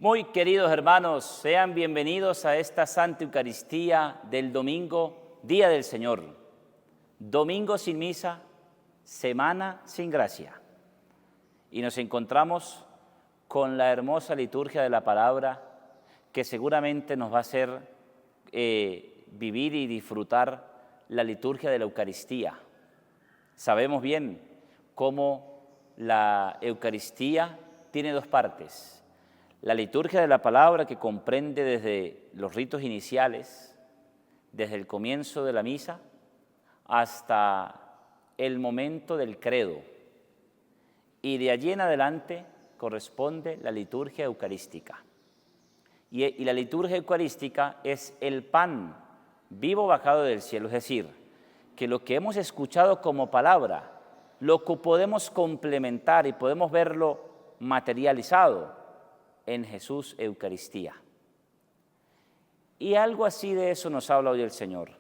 Muy queridos hermanos, sean bienvenidos a esta Santa Eucaristía del domingo, Día del Señor. Domingo sin misa, semana sin gracia. Y nos encontramos con la hermosa liturgia de la palabra que seguramente nos va a hacer vivir y disfrutar la liturgia de la Eucaristía. Sabemos bien cómo la Eucaristía tiene dos partes. La liturgia de la palabra, que comprende desde los ritos iniciales, desde el comienzo de la misa hasta el momento del credo. Y de allí en adelante corresponde la liturgia eucarística. Y la liturgia eucarística es el pan vivo bajado del cielo, es decir, que lo que hemos escuchado como palabra, lo que podemos complementar y podemos verlo materializado en Jesús Eucaristía. Y algo así de eso nos habla hoy el Señor.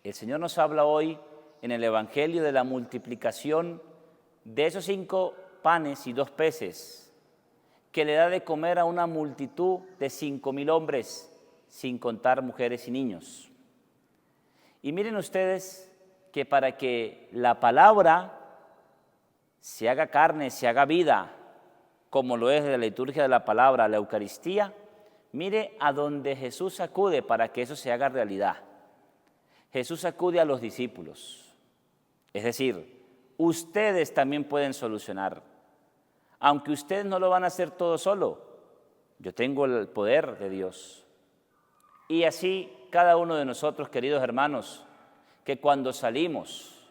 El Señor nos habla hoy en el Evangelio de la multiplicación de esos 5 panes y 2 peces que le da de comer a una multitud de 5,000 hombres, sin contar mujeres y niños. Y miren ustedes que para que la palabra se haga carne, se haga vida, como lo es de la liturgia de la palabra, la Eucaristía, mire a donde Jesús acude para que eso se haga realidad. Jesús acude a los discípulos, es decir, ustedes también pueden solucionar. Aunque ustedes no lo van a hacer todo solo, yo tengo el poder de Dios. Y así cada uno de nosotros, queridos hermanos, que cuando salimos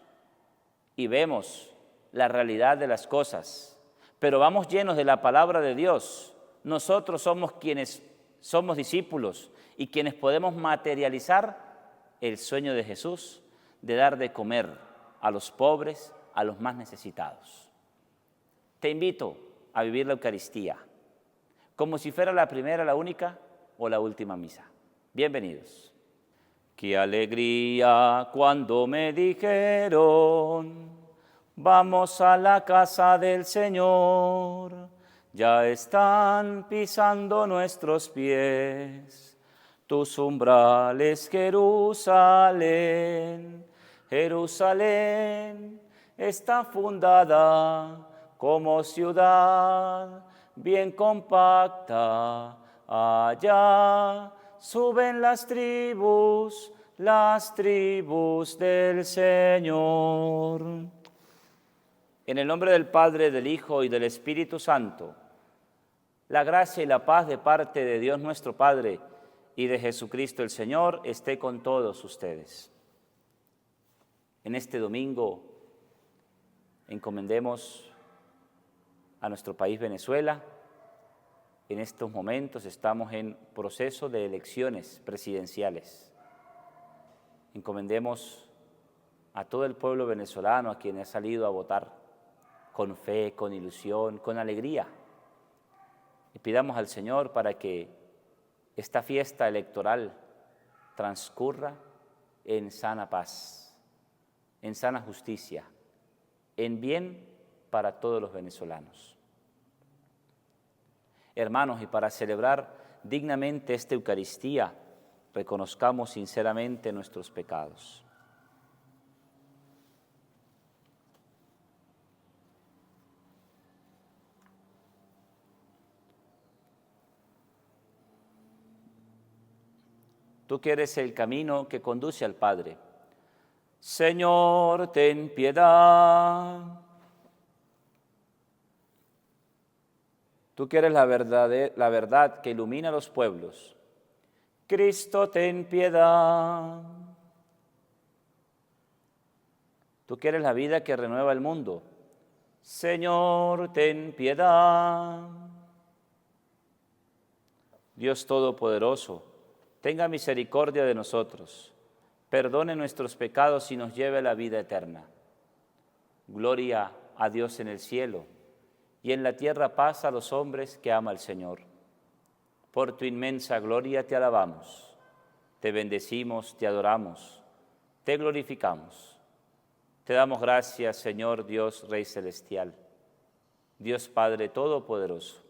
y vemos la realidad de las cosas, pero vamos llenos de la palabra de Dios, nosotros somos quienes somos discípulos y quienes podemos materializar el sueño de Jesús de dar de comer a los pobres, a los más necesitados. Te invito a vivir la Eucaristía como si fuera la primera, la única o la última misa. Bienvenidos. ¡Qué alegría cuando me dijeron! Vamos a la casa del Señor, ya están pisando nuestros pies tus umbrales, Jerusalén. Jerusalén está fundada como ciudad bien compacta. Allá suben las tribus del Señor. En el nombre del Padre, del Hijo y del Espíritu Santo, la gracia y la paz de parte de Dios nuestro Padre y de Jesucristo el Señor esté con todos ustedes. En este domingo encomendemos a nuestro país Venezuela. En estos momentos estamos en proceso de elecciones presidenciales. Encomendemos a todo el pueblo venezolano, a quien ha salido a votar, con fe, con ilusión, con alegría. Y pidamos al Señor para que esta fiesta electoral transcurra en sana paz, en sana justicia, en bien para todos los venezolanos. Hermanos, y para celebrar dignamente esta Eucaristía, reconozcamos sinceramente nuestros pecados. Tú que eres el camino que conduce al Padre. Señor, ten piedad. Tú que eres la verdad que ilumina a los pueblos. Cristo, ten piedad. Tú que eres la vida que renueva el mundo. Señor, ten piedad. Dios Todopoderoso, tenga misericordia de nosotros, perdone nuestros pecados y nos lleve a la vida eterna. Gloria a Dios en el cielo, y en la tierra paz a los hombres que ama el Señor. Por tu inmensa gloria te alabamos, te bendecimos, te adoramos, te glorificamos. Te damos gracias, Señor Dios, Rey Celestial, Dios Padre Todopoderoso.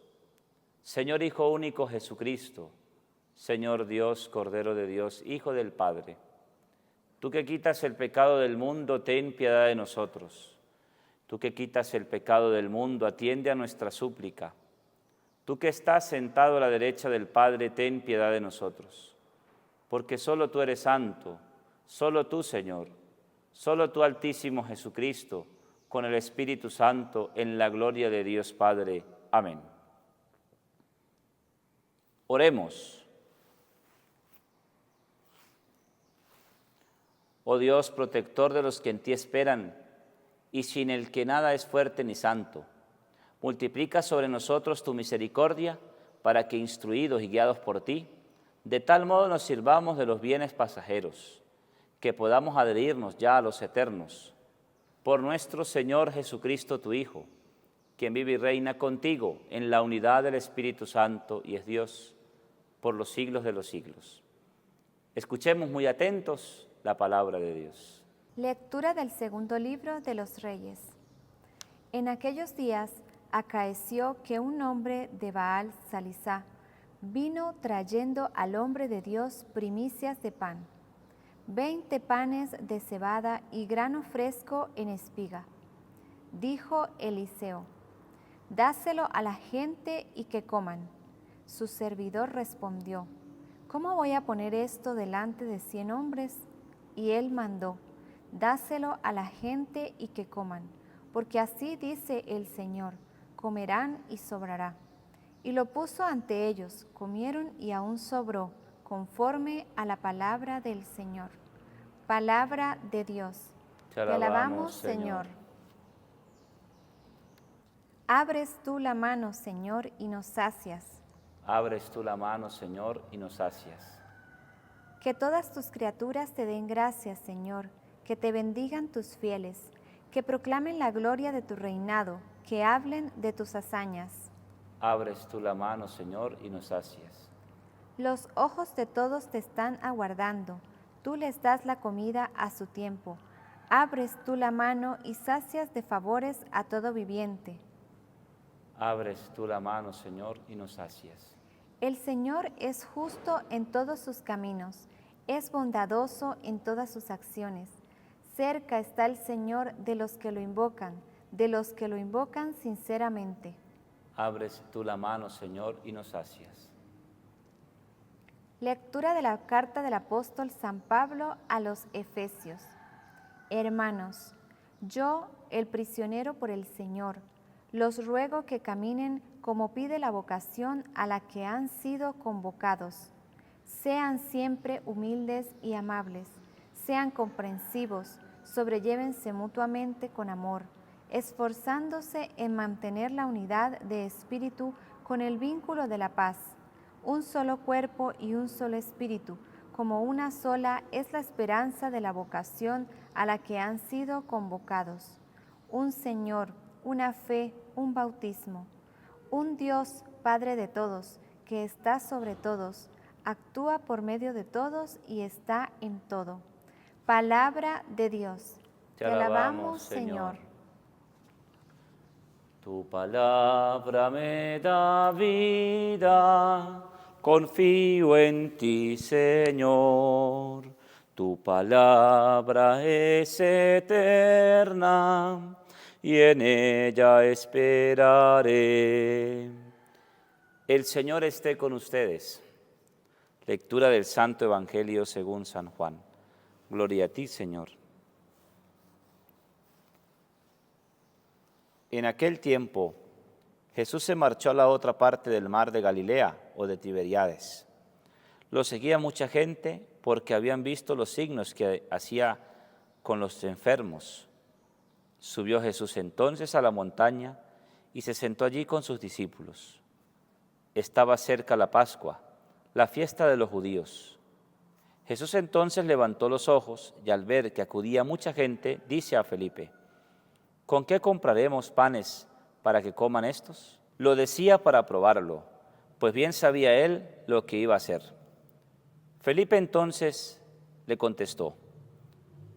Señor Hijo único Jesucristo, Señor Dios, Cordero de Dios, Hijo del Padre, tú que quitas el pecado del mundo, ten piedad de nosotros. Tú que quitas el pecado del mundo, atiende a nuestra súplica. Tú que estás sentado a la derecha del Padre, ten piedad de nosotros. Porque solo tú eres santo, solo tú, Señor, solo tú, Altísimo Jesucristo, con el Espíritu Santo, en la gloria de Dios Padre. Amén. Oremos. Oh Dios, protector de los que en ti esperan, y sin el que nada es fuerte ni santo, multiplica sobre nosotros tu misericordia, para que, instruidos y guiados por ti, de tal modo nos sirvamos de los bienes pasajeros, que podamos adherirnos ya a los eternos. Por nuestro Señor Jesucristo, tu Hijo, quien vive y reina contigo en la unidad del Espíritu Santo y es Dios, por los siglos de los siglos. Escuchemos muy atentos la palabra de Dios. Lectura del segundo libro de los Reyes. En aquellos días acaeció que un hombre de Baal Salisá vino trayendo al hombre de Dios primicias de pan, 20 panes de cebada y grano fresco en espiga. Dijo Eliseo: dáselo a la gente y que coman. Su servidor respondió: ¿cómo voy a poner esto delante de 100 hombres? Y él mandó: dáselo a la gente y que coman, porque así dice el Señor: comerán y sobrará. Y lo puso ante ellos, comieron y aún sobró, conforme a la palabra del Señor. Palabra de Dios. Te alabamos, Señor. Abres tú la mano, Señor, y nos sacias. Abres tú la mano, Señor, y nos sacias. Que todas tus criaturas te den gracias, Señor, que te bendigan tus fieles, que proclamen la gloria de tu reinado, que hablen de tus hazañas. Abres tú la mano, Señor, y nos sacias. Los ojos de todos te están aguardando, tú les das la comida a su tiempo. Abres tú la mano y sacias de favores a todo viviente. Abres tú la mano, Señor, y nos sacias. El Señor es justo en todos sus caminos, es bondadoso en todas sus acciones. Cerca está el Señor de los que lo invocan sinceramente. Abres tú la mano, Señor, y nos sacias. Lectura de la carta del apóstol San Pablo a los Efesios. Hermanos, yo, el prisionero por el Señor, los ruego que caminen como pide la vocación a la que han sido convocados. Sean siempre humildes y amables, sean comprensivos, sobrellévense mutuamente con amor, esforzándose en mantener la unidad de espíritu con el vínculo de la paz. Un solo cuerpo y un solo espíritu, como una sola es la esperanza de la vocación a la que han sido convocados. Un Señor, una fe, un bautismo. Un Dios, Padre de todos, que está sobre todos, actúa por medio de todos y está en todo. Palabra de Dios. Te alabamos, Señor. Tu palabra me da vida, confío en ti, Señor. Tu palabra es eterna y en ella esperaré. El Señor esté con ustedes. Lectura del Santo Evangelio según San Juan. Gloria a ti, Señor. En aquel tiempo, Jesús se marchó a la otra parte del mar de Galilea o de Tiberíades. Lo seguía mucha gente porque habían visto los signos que hacía con los enfermos. Subió Jesús entonces a la montaña y se sentó allí con sus discípulos. Estaba cerca la Pascua, la fiesta de los judíos. Jesús entonces levantó los ojos y al ver que acudía mucha gente, dice a Felipe: ¿con qué compraremos panes para que coman estos? Lo decía para probarlo, pues bien sabía él lo que iba a hacer. Felipe entonces le contestó: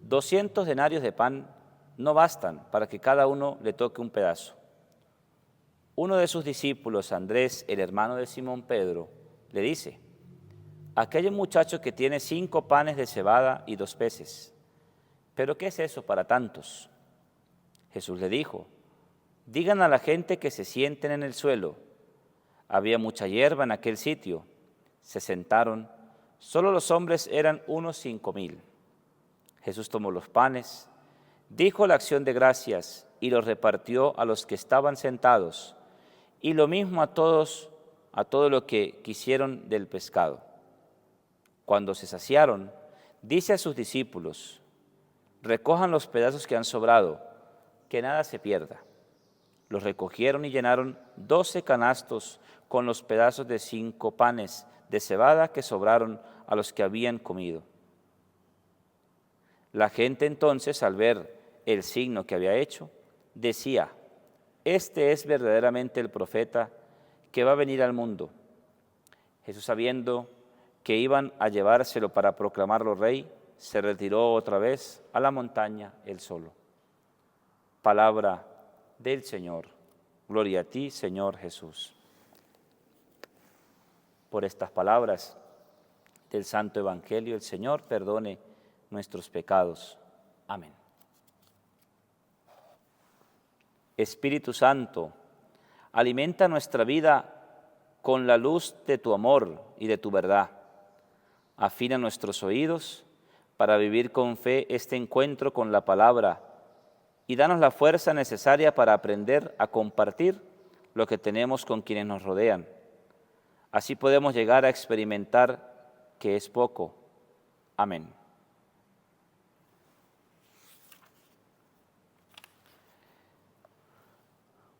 200 denarios de pan no bastan para que cada uno le toque un pedazo. uno de sus discípulos, Andrés, el hermano de Simón Pedro, le dice: aquí hay un muchacho que tiene 5 panes de cebada y 2 peces. ¿Pero qué es eso para tantos? Jesús le dijo: digan a la gente que se sienten en el suelo. Había mucha hierba en aquel sitio. Se sentaron. Solo los hombres eran unos 5,000. Jesús tomó los panes, dijo la acción de gracias y los repartió a los que estaban sentados, y lo mismo a todo lo que quisieron del pescado. Cuando se saciaron, dice a sus discípulos: recojan los pedazos que han sobrado, que nada se pierda. Los recogieron y llenaron 12 canastos con los pedazos de 5 panes de cebada que sobraron a los que habían comido. La gente entonces, al ver el signo que había hecho, decía: este es verdaderamente el profeta que va a venir al mundo. Jesús, sabiendo que iban a llevárselo para proclamarlo rey, se retiró otra vez a la montaña él solo. Palabra del Señor. Gloria a ti, Señor Jesús. Por estas palabras del Santo Evangelio, el Señor perdone nuestros pecados. Amén. Espíritu Santo, alimenta nuestra vida con la luz de tu amor y de tu verdad. Afina nuestros oídos para vivir con fe este encuentro con la palabra y danos la fuerza necesaria para aprender a compartir lo que tenemos con quienes nos rodean. Así podemos llegar a experimentar que es poco. Amén.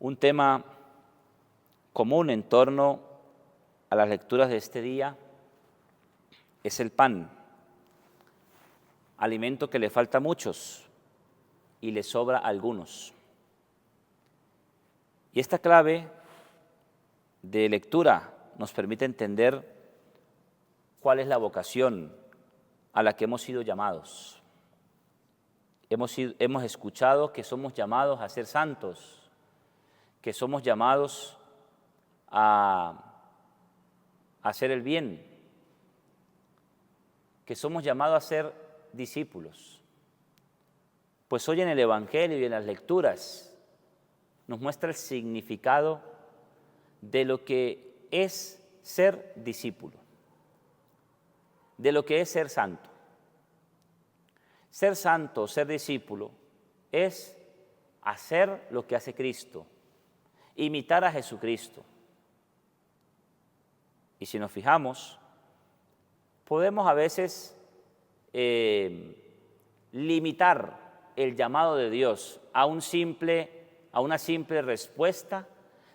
Un tema común en torno a las lecturas de este día es el pan, alimento que le falta a muchos y le sobra a algunos. Y esta clave de lectura nos permite entender cuál es la vocación a la que hemos sido llamados. Hemos escuchado que somos llamados a ser santos, que somos llamados a hacer el bien, que somos llamados a ser discípulos. Pues hoy en el Evangelio y en las lecturas nos muestra el significado de lo que es ser discípulo, de lo que es ser santo. Ser santo, ser discípulo, es hacer lo que hace Cristo, imitar a Jesucristo. Y si nos fijamos, podemos a veces limitar el llamado de Dios a una simple respuesta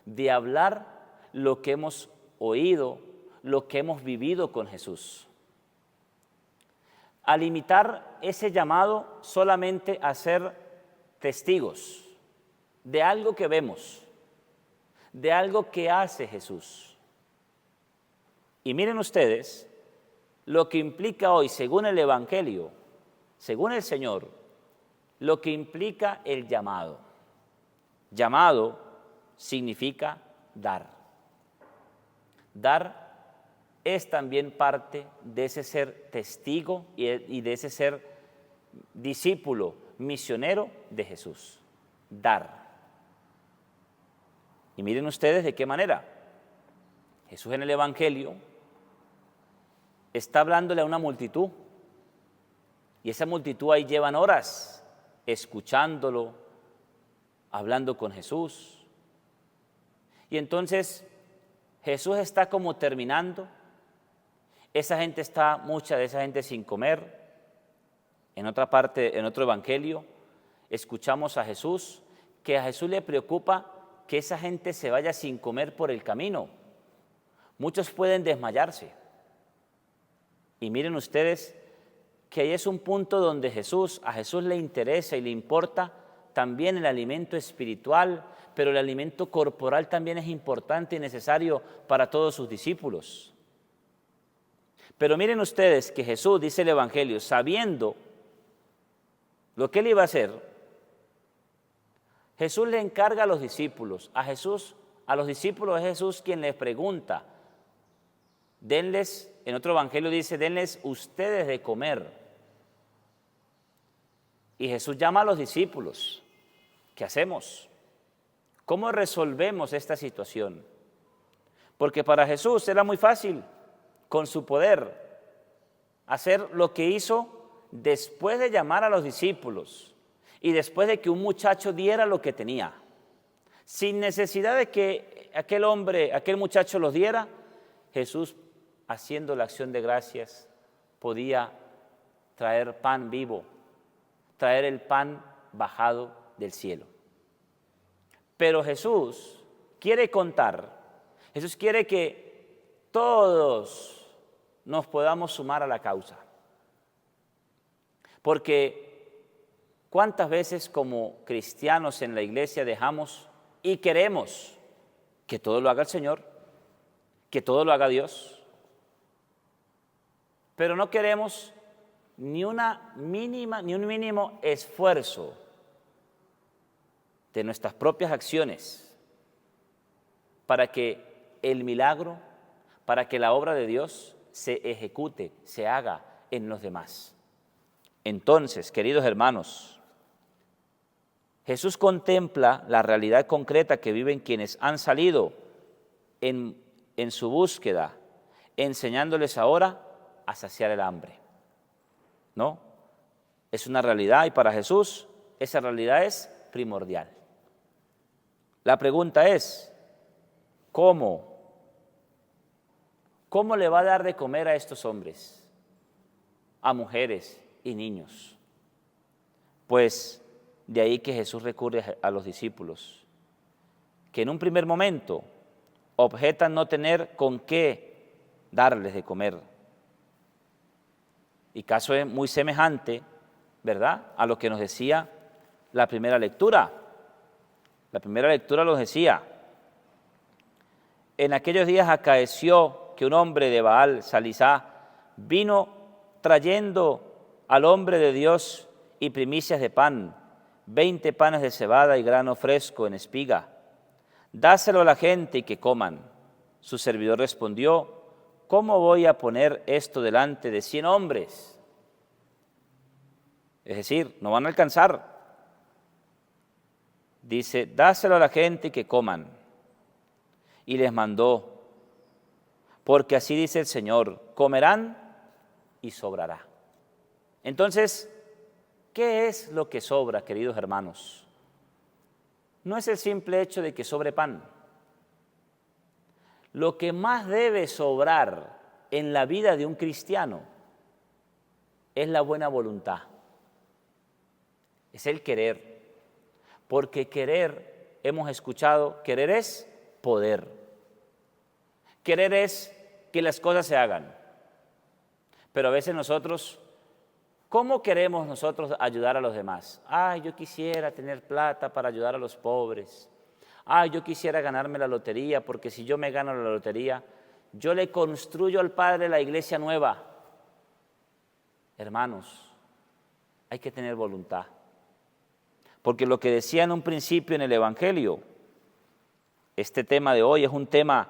de hablar lo que hemos oído, lo que hemos vivido con Jesús. A limitar ese llamado solamente a ser testigos de algo que vemos, de algo que hace Jesús. Y miren ustedes lo que implica hoy, según el Evangelio, según el Señor, lo que implica el llamado. Llamado significa dar. Dar es también parte de ese ser testigo y de ese ser discípulo, misionero de Jesús. Dar. Y miren ustedes de qué manera. Jesús en el Evangelio está hablándole a una multitud, y esa multitud ahí llevan horas escuchándolo, hablando con Jesús. Y entonces Jesús está como terminando, mucha de esa gente sin comer. En otra parte, en otro evangelio, escuchamos a Jesús, que a Jesús le preocupa que esa gente se vaya sin comer por el camino. Muchos pueden desmayarse. Y miren ustedes que ahí es un punto donde a Jesús le interesa y le importa también el alimento espiritual, pero el alimento corporal también es importante y necesario para todos sus discípulos. Pero miren ustedes que Jesús, dice el Evangelio, sabiendo lo que él iba a hacer, Jesús le encarga a los discípulos, a Jesús A los discípulos es Jesús quien les pregunta, denles, en otro evangelio dice, denles ustedes de comer. Y Jesús llama a los discípulos. ¿Qué hacemos? ¿Cómo resolvemos esta situación? Porque para Jesús era muy fácil, con su poder, hacer lo que hizo después de llamar a los discípulos y después de que un muchacho diera lo que tenía. Sin necesidad de que aquel muchacho los diera, Jesús, haciendo la acción de gracias, podía traer pan vivo, traer el pan bajado del cielo. Pero Jesús quiere Jesús quiere que todos nos podamos sumar a la causa. Porque ¿cuántas veces como cristianos en la iglesia dejamos y queremos que todo lo haga el Señor, que todo lo haga Dios? Pero no queremos ni un mínimo esfuerzo de nuestras propias acciones para que el milagro, para que la obra de Dios se ejecute, se haga en los demás. Entonces, queridos hermanos, Jesús contempla la realidad concreta que viven quienes han salido en su búsqueda, enseñándoles ahora a saciar el hambre. ¿No? Es una realidad y para Jesús esa realidad es primordial. La pregunta es, ¿cómo? ¿Cómo le va a dar de comer a estos hombres, a mujeres y niños? Pues de ahí que Jesús recurre a los discípulos, que en un primer momento objetan no tener con qué darles de comer. Y caso es muy semejante, ¿verdad?, a lo que nos decía la primera lectura. La primera lectura nos decía, en aquellos días acaeció que un hombre de Baal, Salisá, vino trayendo al hombre de Dios y primicias de pan, 20 panes de cebada y grano fresco en espiga. Dáselo a la gente y que coman. Su servidor respondió, ¿cómo voy a poner esto delante de 100 hombres? Es decir, no van a alcanzar. Dice, dáselo a la gente y que coman. Y les mandó, porque así dice el Señor, comerán y sobrará. Entonces, ¿qué es lo que sobra, queridos hermanos? No es el simple hecho de que sobre pan. Lo que más debe sobrar en la vida de un cristiano es la buena voluntad, es el querer, porque querer, hemos escuchado, querer es poder, querer es que las cosas se hagan, pero a veces nosotros, ¿cómo queremos nosotros ayudar a los demás? Ay, yo quisiera tener plata para ayudar a los pobres. Ay, yo quisiera ganarme la lotería, porque si yo me gano la lotería, yo le construyo al Padre la iglesia nueva. Hermanos, hay que tener voluntad. Porque lo que decía en un principio en el Evangelio, este tema de hoy es un tema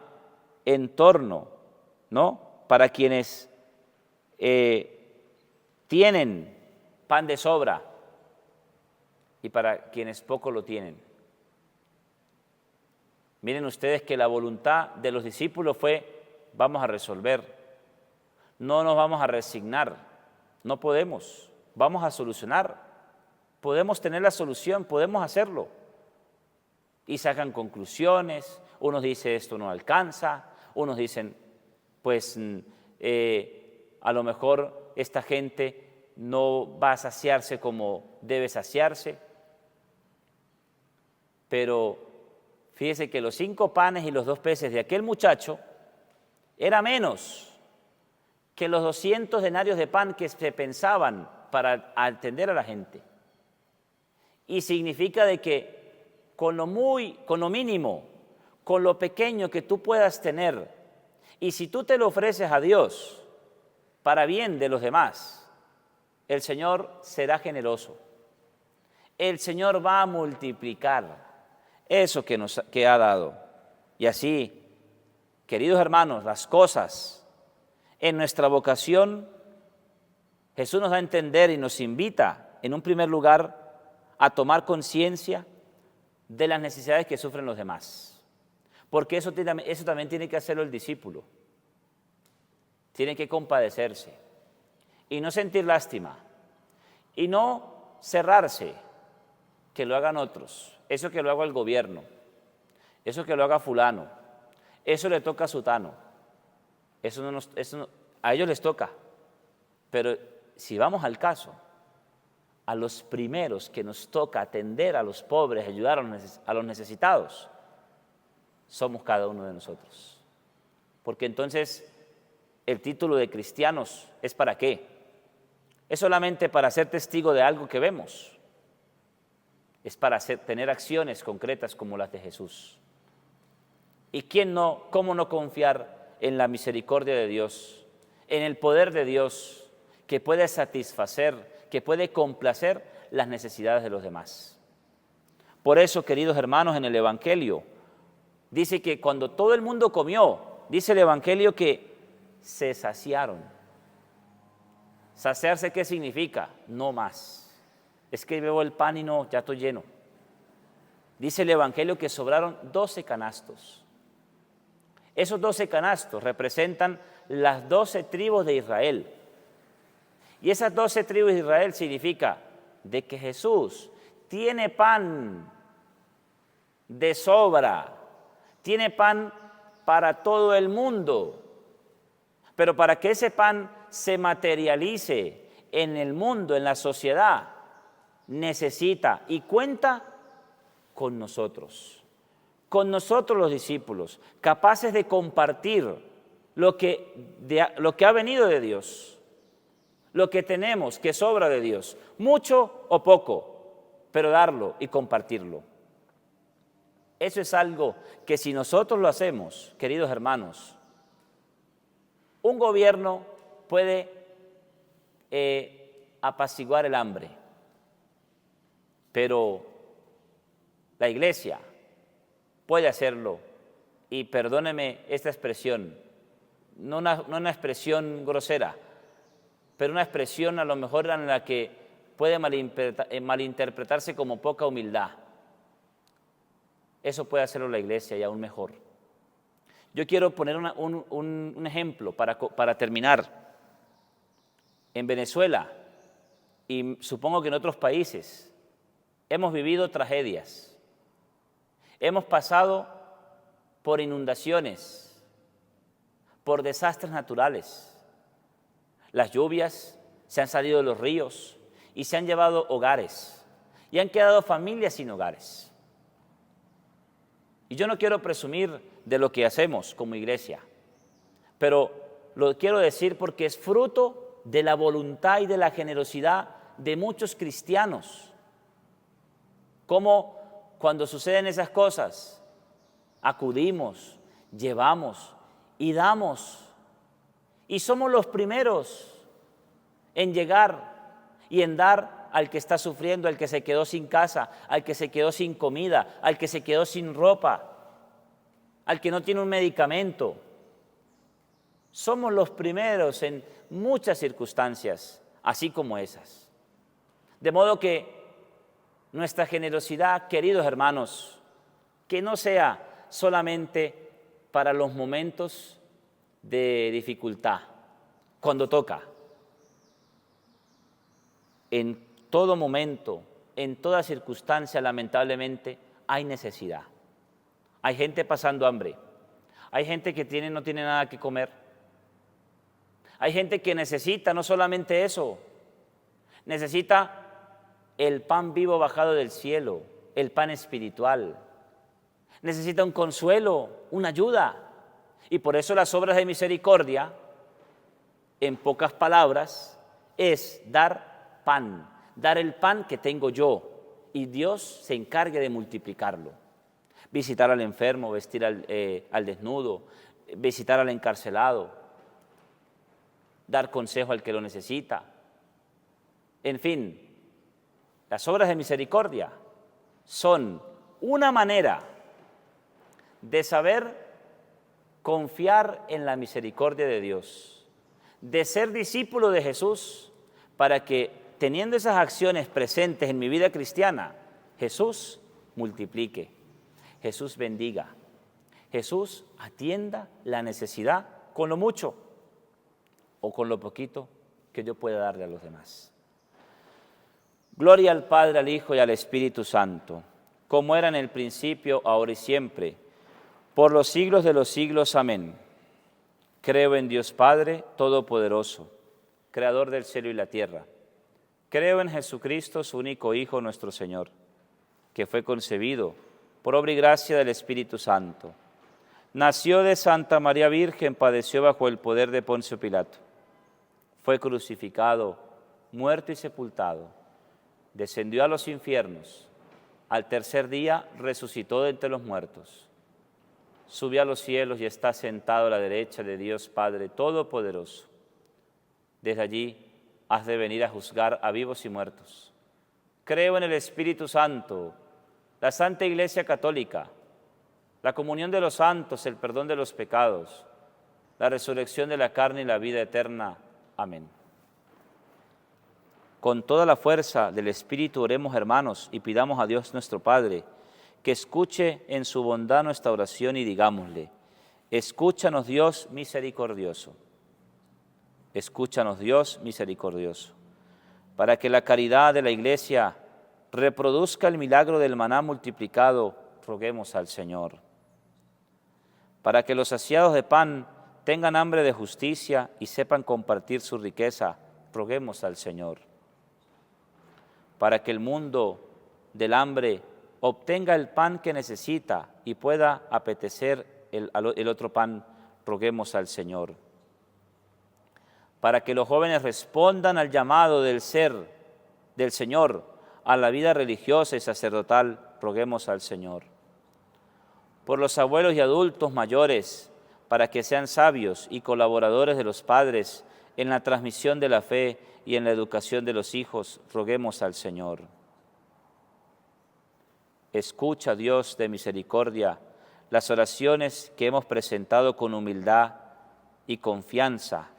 en torno, ¿no?, para quienes tienen pan de sobra y para quienes poco lo tienen. Miren ustedes que la voluntad de los discípulos fue, vamos a resolver, no nos vamos a resignar, no podemos, vamos a solucionar, podemos tener la solución, podemos hacerlo. Y sacan conclusiones, unos dicen esto no alcanza, unos dicen, pues a lo mejor esta gente no va a saciarse como debe saciarse, pero fíjese que los 5 panes y los 2 peces de aquel muchacho era menos que los 200 denarios de pan que se pensaban para atender a la gente. Y significa de que con lo mínimo, con lo pequeño que tú puedas tener, y si tú te lo ofreces a Dios para bien de los demás, el Señor será generoso. El Señor va a multiplicar eso que ha dado. Y así, queridos hermanos, las cosas en nuestra vocación, Jesús nos da a entender y nos invita, en un primer lugar, a tomar conciencia de las necesidades que sufren los demás. Porque eso también tiene que hacerlo el discípulo. Tiene que compadecerse y no sentir lástima y no cerrarse, que lo hagan otros, eso que lo haga el gobierno, eso que lo haga fulano, eso le toca a sutano, a ellos les toca. Pero si vamos al caso, a los primeros que nos toca atender a los pobres, ayudar a los necesitados, somos cada uno de nosotros. Porque entonces el título de cristianos es ¿para qué? Es solamente para ser testigo de algo que vemos. Es para tener acciones concretas como las de Jesús. ¿Y cómo no confiar en la misericordia de Dios, en el poder de Dios que puede satisfacer, que puede complacer las necesidades de los demás? Por eso, queridos hermanos, en el Evangelio dice que cuando todo el mundo comió, dice el Evangelio que se saciaron. ¿Saciarse qué significa? No más. Es que veo el pan y no, ya estoy lleno. Dice el Evangelio que sobraron 12 canastos. Esos 12 canastos representan las 12 tribus de Israel. Y esas 12 tribus de Israel significa de que Jesús tiene pan de sobra, tiene pan para todo el mundo. Pero para que ese pan se materialice en el mundo, en la sociedad, necesita y cuenta con nosotros los discípulos, capaces de compartir lo que ha venido de Dios, lo que tenemos, que sobra de Dios, mucho o poco, pero darlo y compartirlo. Eso es algo que si nosotros lo hacemos, queridos hermanos, un gobierno puede apaciguar el hambre, pero la Iglesia puede hacerlo. Y perdóneme esta expresión, no una expresión grosera, pero una expresión a lo mejor en la que puede malinterpretarse como poca humildad. Eso puede hacerlo la Iglesia y aún mejor. Yo quiero poner un ejemplo para terminar. En Venezuela, y supongo que en otros países, hemos vivido tragedias. Hemos pasado por inundaciones, por desastres naturales. Las lluvias se han salido de los ríos y se han llevado hogares y han quedado familias sin hogares. Y yo no quiero presumir de lo que hacemos como iglesia, pero lo quiero decir porque es fruto de la voluntad y de la generosidad de muchos cristianos. Como cuando suceden esas cosas, acudimos, llevamos y damos. Y somos los primeros en llegar y en dar al que está sufriendo, al que se quedó sin casa, al que se quedó sin comida, al que se quedó sin ropa, al que no tiene un medicamento. Somos los primeros en muchas circunstancias, así como esas. De modo que nuestra generosidad, queridos hermanos, que no sea solamente para los momentos de dificultad, cuando toca. En todo momento, en toda circunstancia, lamentablemente, hay necesidad. Hay gente pasando hambre. Hay gente que no tiene nada que comer. Hay gente que necesita no solamente eso, necesita el pan vivo bajado del cielo, el pan espiritual. Necesita un consuelo, una ayuda. Y por eso las obras de misericordia, en pocas palabras, es dar pan, dar el pan que tengo yo, y Dios se encargue de multiplicarlo. Visitar al enfermo, vestir al desnudo, visitar al encarcelado, dar consejo al que lo necesita. En fin, las obras de misericordia son una manera de saber confiar en la misericordia de Dios, de ser discípulo de Jesús, para que, teniendo esas acciones presentes en mi vida cristiana, Jesús multiplique, Jesús bendiga, Jesús atienda la necesidad con lo mucho o con lo poquito que yo pueda darle a los demás. Gloria al Padre, al Hijo y al Espíritu Santo, como era en el principio, ahora y siempre, por los siglos de los siglos. Amén. Creo en Dios Padre Todopoderoso, Creador del cielo y la tierra. Creo en Jesucristo, su único Hijo, nuestro Señor, que fue concebido por obra y gracia del Espíritu Santo. Nació de Santa María Virgen, padeció bajo el poder de Poncio Pilato. Fue crucificado, muerto y sepultado. Descendió a los infiernos. Al tercer día resucitó de entre los muertos. Subió a los cielos y está sentado a la derecha de Dios Padre Todopoderoso. Desde allí has de venir a juzgar a vivos y muertos. Creo en el Espíritu Santo, la Santa Iglesia Católica, la comunión de los santos, el perdón de los pecados, la resurrección de la carne y la vida eterna. Amén. Con toda la fuerza del Espíritu oremos, hermanos, y pidamos a Dios nuestro Padre, que escuche en su bondad nuestra oración y digámosle: escúchanos, Dios misericordioso. Escúchanos, Dios misericordioso, para que la caridad de la Iglesia reproduzca el milagro del maná multiplicado, roguemos al Señor. Para que los saciados de pan tengan hambre de justicia y sepan compartir su riqueza, roguemos al Señor. Para que el mundo del hambre obtenga el pan que necesita y pueda apetecer el otro pan, roguemos al Señor. Para que los jóvenes respondan al llamado del Señor a la vida religiosa y sacerdotal, roguemos al Señor. Por los abuelos y adultos mayores, para que sean sabios y colaboradores de los padres en la transmisión de la fe y en la educación de los hijos, roguemos al Señor. Escucha, Dios de misericordia, las oraciones que hemos presentado con humildad y confianza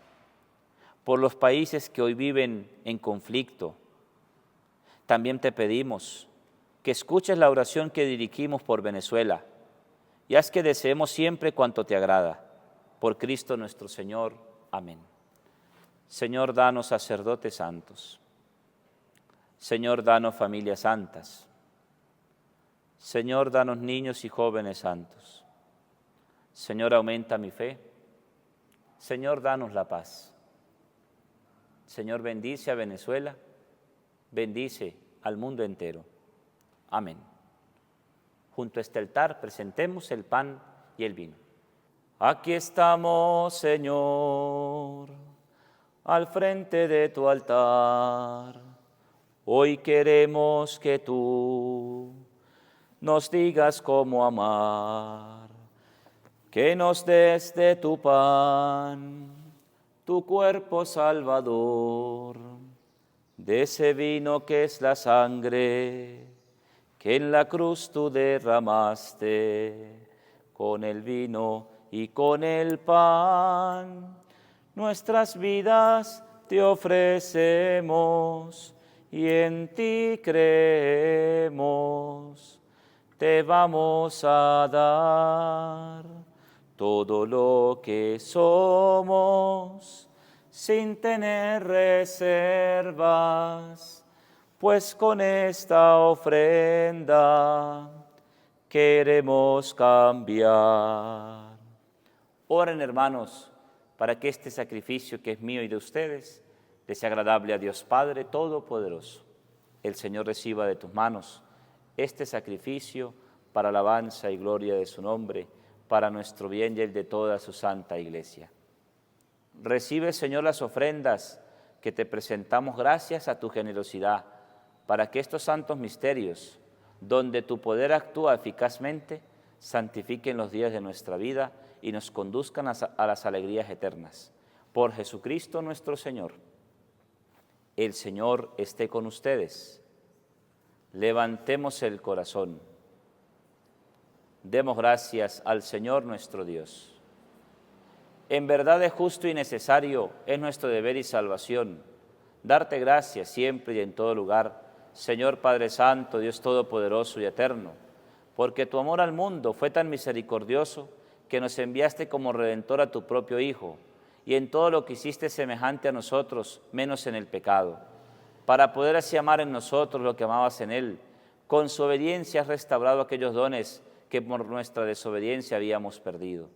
por los países que hoy viven en conflicto. También te pedimos que escuches la oración que dirigimos por Venezuela y haz que deseemos siempre cuanto te agrada. Por Cristo nuestro Señor. Amén. Señor, danos sacerdotes santos. Señor, danos familias santas. Señor, danos niños y jóvenes santos. Señor, aumenta mi fe. Señor, danos la paz. Señor, bendice a Venezuela, bendice al mundo entero. Amén. Junto a este altar presentemos el pan y el vino. Aquí estamos, Señor, al frente de tu altar. Hoy queremos que tú nos digas cómo amar, que nos des de tu pan, tu cuerpo salvador, de ese vino que es la sangre que en la cruz tú derramaste, con el vino y con el pan, nuestras vidas te ofrecemos y en ti creemos. Te vamos a dar todo lo que somos, sin tener reservas, pues con esta ofrenda queremos cambiar. Oren, hermanos, para que este sacrificio que es mío y de ustedes les sea agradable a Dios Padre Todopoderoso. El Señor reciba de tus manos este sacrificio para alabanza y gloria de su nombre, para nuestro bien y el de toda su santa Iglesia. Recibe, Señor, las ofrendas que te presentamos gracias a tu generosidad, para que estos santos misterios, donde tu poder actúa eficazmente, santifiquen los días de nuestra vida y nos conduzcan a las alegrías eternas. Por Jesucristo nuestro Señor. El Señor esté con ustedes. Levantemos el corazón. Demos gracias al Señor nuestro Dios. En verdad es justo y necesario, es nuestro deber y salvación, darte gracias siempre y en todo lugar, Señor Padre Santo, Dios Todopoderoso y Eterno, porque tu amor al mundo fue tan misericordioso que nos enviaste como Redentor a tu propio Hijo, y en todo lo que hiciste semejante a nosotros, menos en el pecado, para poder así amar en nosotros lo que amabas en Él. Con su obediencia has restaurado aquellos dones que por nuestra desobediencia habíamos perdido.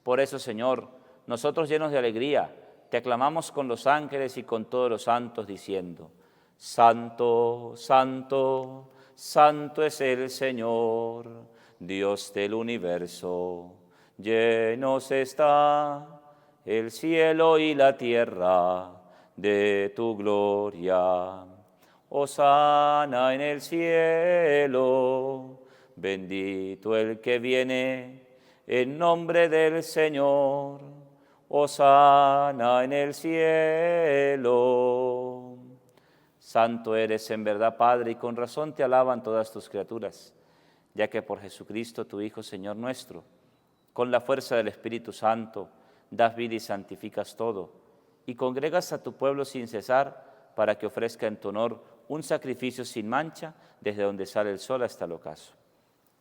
Por eso, Señor, nosotros llenos de alegría, te aclamamos con los ángeles y con todos los santos, diciendo: Santo, santo, santo es el Señor, Dios del universo. Llenos está el cielo y la tierra de tu gloria. Hosana en el cielo, bendito el que viene en nombre del Señor. Hosana en el cielo. Santo eres en verdad, Padre, y con razón te alaban todas tus criaturas, ya que por Jesucristo, tu Hijo, Señor nuestro, con la fuerza del Espíritu Santo, das vida y santificas todo, y congregas a tu pueblo sin cesar para que ofrezca en tu honor un sacrificio sin mancha desde donde sale el sol hasta el ocaso.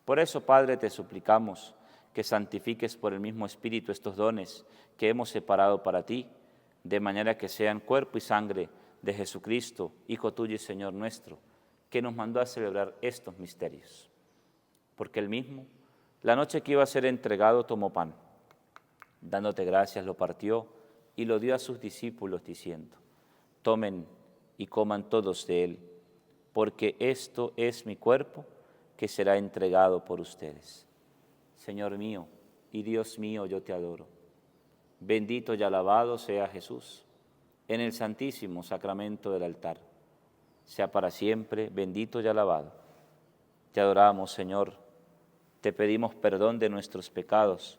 Por eso, Padre, te suplicamos que santifiques por el mismo Espíritu estos dones que hemos separado para ti, de manera que sean cuerpo y sangre de Jesucristo, Hijo tuyo y Señor nuestro, que nos mandó a celebrar estos misterios. Porque él mismo, la noche que iba a ser entregado, tomó pan. Dándote gracias, lo partió y lo dio a sus discípulos, diciendo: Tomen y coman todos de él, porque esto es mi cuerpo que será entregado por ustedes. Señor mío y Dios mío, yo te adoro. Bendito y alabado sea Jesús en el santísimo sacramento del altar. Sea para siempre bendito y alabado. Te adoramos, Señor. Te pedimos perdón de nuestros pecados.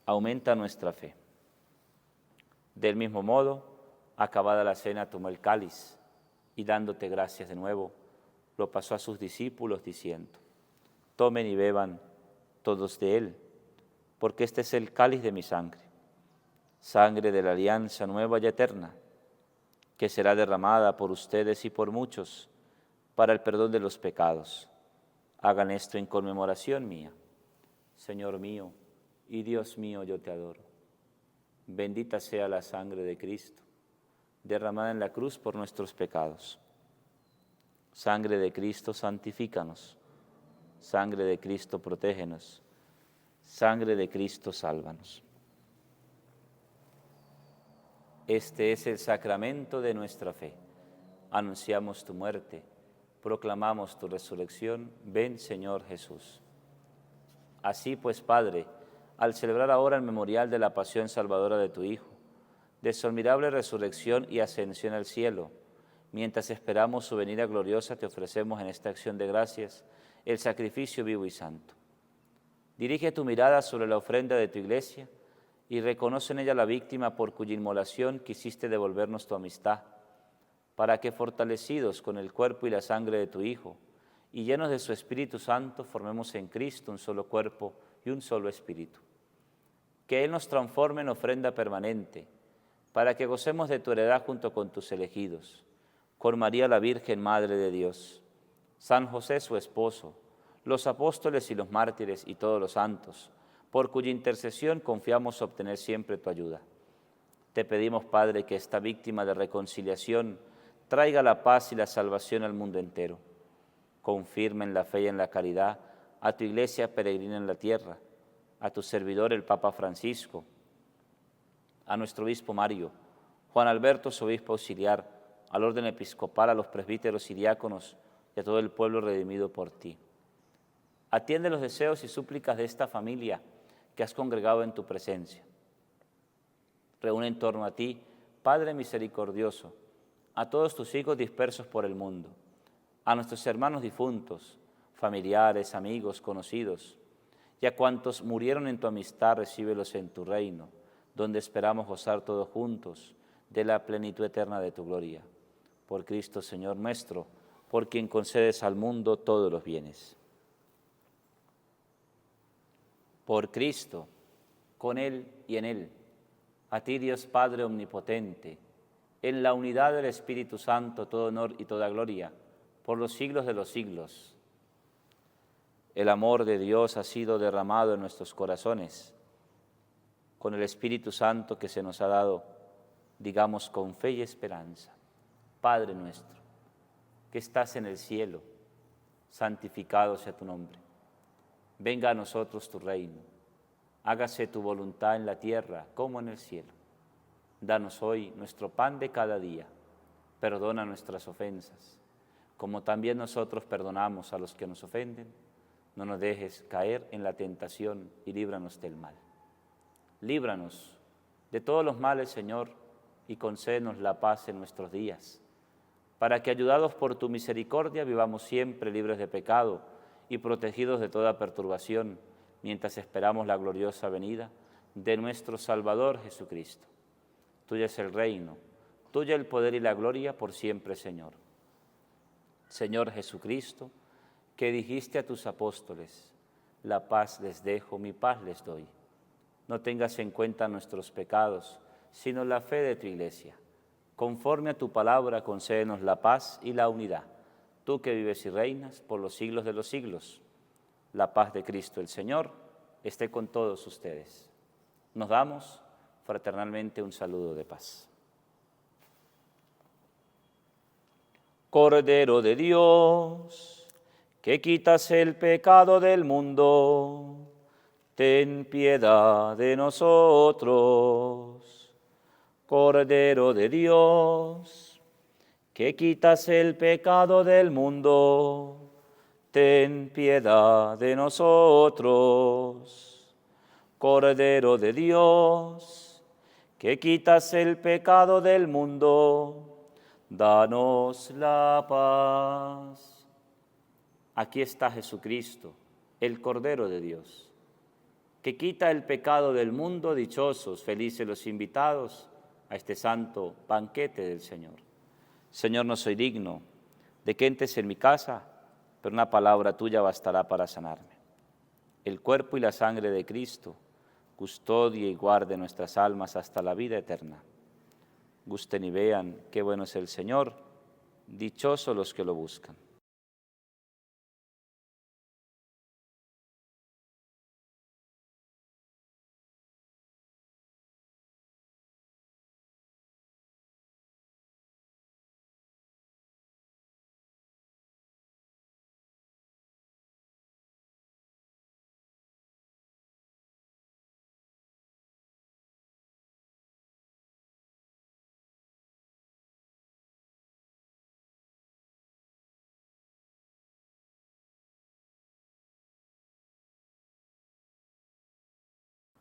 Aumenta nuestra fe. Del mismo modo, acabada la cena, tomó el cáliz y dándote gracias de nuevo, lo pasó a sus discípulos diciendo: Tomen y beban todos de él, porque este es el cáliz de mi sangre, sangre de la alianza nueva y eterna, que será derramada por ustedes y por muchos para el perdón de los pecados. Hagan esto en conmemoración mía. Señor mío y Dios mío, yo te adoro. Bendita sea la sangre de Cristo, derramada en la cruz por nuestros pecados. Sangre de Cristo, santifícanos. Sangre de Cristo, protégenos. Sangre de Cristo, sálvanos. Este es el sacramento de nuestra fe. Anunciamos tu muerte, proclamamos tu resurrección. Ven, Señor Jesús. Así pues, Padre, al celebrar ahora el memorial de la pasión salvadora de tu Hijo, de su admirable resurrección y ascensión al cielo, mientras esperamos su venida gloriosa, te ofrecemos en esta acción de gracias el sacrificio vivo y santo. Dirige tu mirada sobre la ofrenda de tu Iglesia y reconoce en ella la víctima por cuya inmolación quisiste devolvernos tu amistad, para que, fortalecidos con el cuerpo y la sangre de tu Hijo y llenos de su Espíritu Santo, formemos en Cristo un solo cuerpo y un solo espíritu. Que Él nos transforme en ofrenda permanente, para que gocemos de tu heredad junto con tus elegidos, con María la Virgen, Madre de Dios, San José su esposo, los apóstoles y los mártires y todos los santos, por cuya intercesión confiamos obtener siempre tu ayuda. Te pedimos, Padre, que esta víctima de reconciliación traiga la paz y la salvación al mundo entero. Confirma en la fe y en la caridad a tu Iglesia peregrina en la tierra, a tu servidor el Papa Francisco, a nuestro obispo Mario, Juan Alberto, su obispo auxiliar, al orden episcopal, a los presbíteros y diáconos y a todo el pueblo redimido por ti. Atiende los deseos y súplicas de esta familia que has congregado en tu presencia. Reúne en torno a ti, Padre misericordioso, a todos tus hijos dispersos por el mundo, a nuestros hermanos difuntos, familiares, amigos, conocidos, y a cuantos murieron en tu amistad, recíbelos en tu reino, donde esperamos gozar todos juntos de la plenitud eterna de tu gloria. Por Cristo, Señor nuestro, por quien concedes al mundo todos los bienes. por Cristo, con Él y en Él. A ti, Dios Padre Omnipotente, en la unidad del Espíritu Santo, todo honor y toda gloria, por los siglos de los siglos. El amor de Dios ha sido derramado en nuestros corazones. Con el Espíritu Santo que se nos ha dado, digamos con fe y esperanza: Padre nuestro, que estás en el cielo, santificado sea tu nombre. Venga a nosotros tu reino. Hágase tu voluntad en la tierra como en el cielo. Danos hoy nuestro pan de cada día. Perdona nuestras ofensas, como también nosotros perdonamos a los que nos ofenden. No nos dejes caer en la tentación y líbranos del mal. Líbranos de todos los males, Señor, y concédenos la paz en nuestros días, para que, ayudados por tu misericordia, vivamos siempre libres de pecado y protegidos de toda perturbación, mientras esperamos la gloriosa venida de nuestro Salvador Jesucristo. Tuyo es el reino, tuyo el poder y la gloria por siempre, Señor. Señor Jesucristo, que dijiste a tus apóstoles: la paz les dejo, mi paz les doy. No tengas en cuenta nuestros pecados, sino la fe de tu Iglesia. Conforme a tu palabra, concédenos la paz y la unidad. Tú que vives y reinas por los siglos de los siglos. La paz de Cristo el Señor esté con todos ustedes. Nos damos fraternalmente un saludo de paz. Cordero de Dios, que quitas el pecado del mundo, ten piedad de nosotros. Cordero de Dios, que quitas el pecado del mundo, ten piedad de nosotros. Cordero de Dios, que quitas el pecado del mundo, danos la paz. Aquí está Jesucristo, el Cordero de Dios, que quita el pecado del mundo. Dichosos, felices los invitados a este santo banquete del Señor. Señor, no soy digno de que entres en mi casa, pero una palabra tuya bastará para sanarme. El cuerpo y la sangre de Cristo custodie y guarde nuestras almas hasta la vida eterna. Gusten y vean qué bueno es el Señor, dichosos los que lo buscan.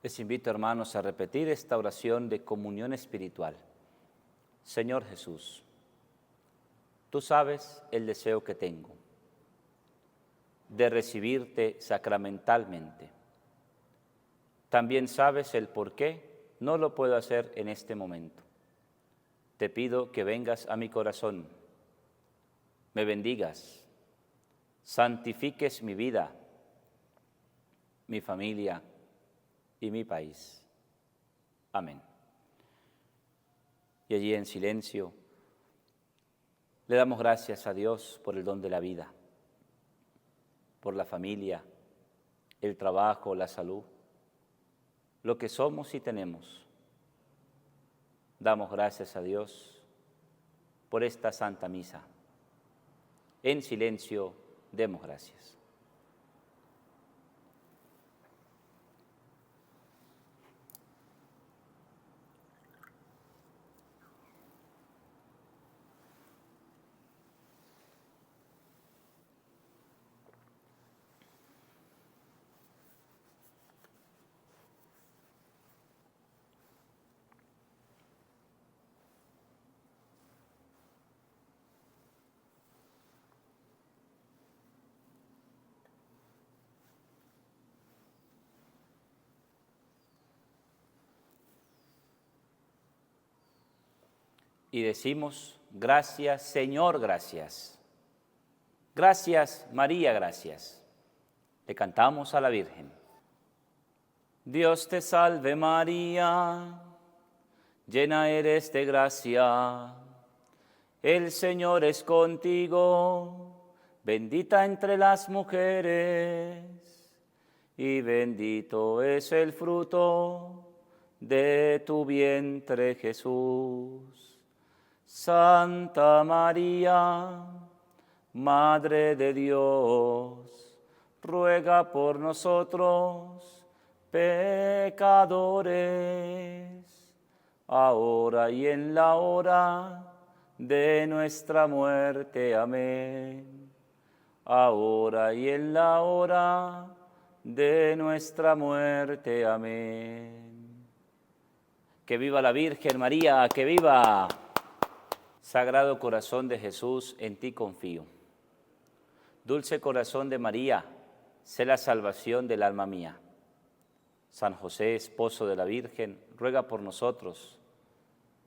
Les invito, hermanos, a repetir esta oración de comunión espiritual. Señor Jesús, tú sabes el deseo que tengo de recibirte sacramentalmente. También sabes el por qué no lo puedo hacer en este momento. Te pido que vengas a mi corazón, me bendigas, santifiques mi vida, mi familia y mi país. Amén. Y allí en silencio le damos gracias a Dios por el don de la vida, por la familia, el trabajo, la salud, lo que somos y tenemos. Damos gracias a Dios por esta Santa Misa. En silencio demos gracias. Y decimos: gracias, Señor, gracias. Gracias, María, gracias. Le cantamos a la Virgen. Dios te salve María, llena eres de gracia, el Señor es contigo, bendita entre las mujeres, y bendito es el fruto de tu vientre, Jesús. Santa María, Madre de Dios, ruega por nosotros, pecadores, ahora y en la hora de nuestra muerte. Amén. Ahora y en la hora de nuestra muerte. Amén. Que viva la Virgen María, que viva. Sagrado corazón de Jesús, en ti confío. Dulce corazón de María, sé la salvación del alma mía. San José, esposo de la Virgen, ruega por nosotros.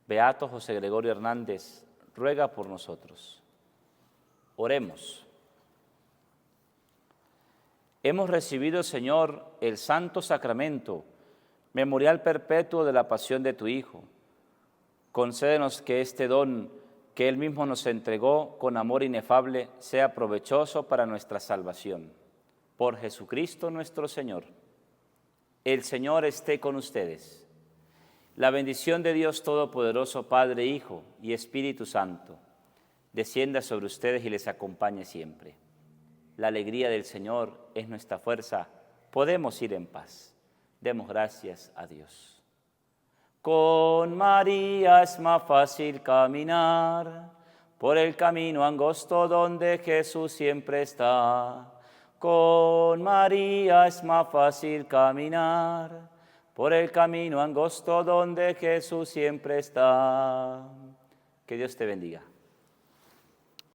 Beato José Gregorio Hernández, ruega por nosotros. Oremos. Hemos recibido, Señor, el santo sacramento, memorial perpetuo de la pasión de tu Hijo. Concédenos que este don que Él mismo nos entregó con amor inefable sea provechoso para nuestra salvación. Por Jesucristo nuestro Señor. El Señor esté con ustedes. La bendición de Dios Todopoderoso, Padre, Hijo y Espíritu Santo, descienda sobre ustedes y les acompañe siempre. La alegría del Señor es nuestra fuerza. Podemos ir en paz. Demos gracias a Dios. Con María es más fácil caminar por el camino angosto donde Jesús siempre está. Con María es más fácil caminar por el camino angosto donde Jesús siempre está. Que Dios te bendiga.